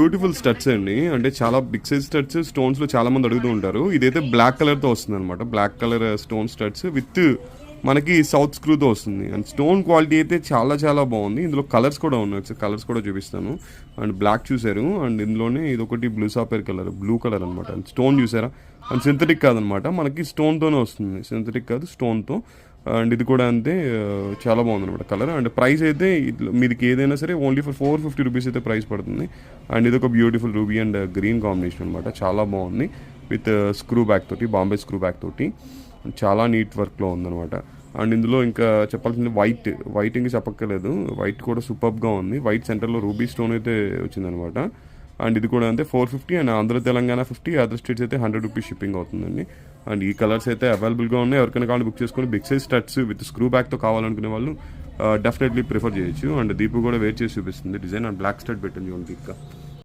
Beautiful studs అండి. అంటే చాలా బిగ్ సైజ్ స్టడ్స్ స్టోన్స్లో చాలా మంది అడుగుతూ ఉంటారు. ఇదైతే బ్లాక్ కలర్తో వస్తుంది అనమాట. Black colour stone studs with మనకి సౌత్ స్క్రూతో వస్తుంది. అండ్ స్టోన్ క్వాలిటీ అయితే చాలా చాలా బాగుంది. ఇందులో కలర్స్ కూడా ఉన్నాయి, కలర్స్ కూడా చూపిస్తాను. అండ్ బ్లాక్ చూసారు, అండ్ ఇందులోనే ఇదొకటి బ్లూ సాపేర్ కలర్, బ్లూ కలర్ అనమాట. అండ్ స్టోన్ చూసారా, అండ్ సింథటిక్ కాదనమాట, మనకి స్టోన్తోనే వస్తుంది, సింథటిక్ కాదు స్టోన్తో. అండ్ ఇది కూడా అంతే, చాలా బాగుంది అనమాట కలర్. అండ్ ప్రైస్ అయితే మీకు ఏదైనా సరే ఓన్లీ ఫర్ 450 రూపీస్ అయితే ప్రైస్ పడుతుంది. అండ్ ఇది ఒక beautiful ruby and green combination అనమాట, చాలా బాగుంది. విత్ స్క్రూ బ్యాక్ తోటి, బాంబే స్క్రూ బ్యాక్ తోటి చాలా నీట్ వర్క్లో ఉందన్నమాట. అండ్ ఇందులో ఇంకా చెప్పాల్సింది వైట్ ఇంకా చెప్పక్కర్లేదు, వైట్ కూడా సూపర్గా ఉంది. వైట్ సెంటర్లో రూబీ స్టోన్ అయితే వచ్చిందనమాట. అండ్ ఇది కూడా అంతే 450. And Andhra Telangana 50, other states అయితే 100 రూపీస్ షిప్పింగ్ అవుతుందండి. అండ్ ఈ కలర్స్ అయితే అవైలబుల్గా ఉన్నాయి. ఎవరికైనా కావాలి బుక్ చేసుకొని, big size studs with screw బ్యాక్తో కావాలనుకునే వాళ్ళు డెఫినెట్లీ ప్రిఫర్ చేయొచ్చు. అండ్ దీపు కూడా వేర్ చేసి చూపిస్తుంది డిజైన్. అండ్ బ్లాక్ స్టడ్ పెట్టింది చూడండి ఇంకా.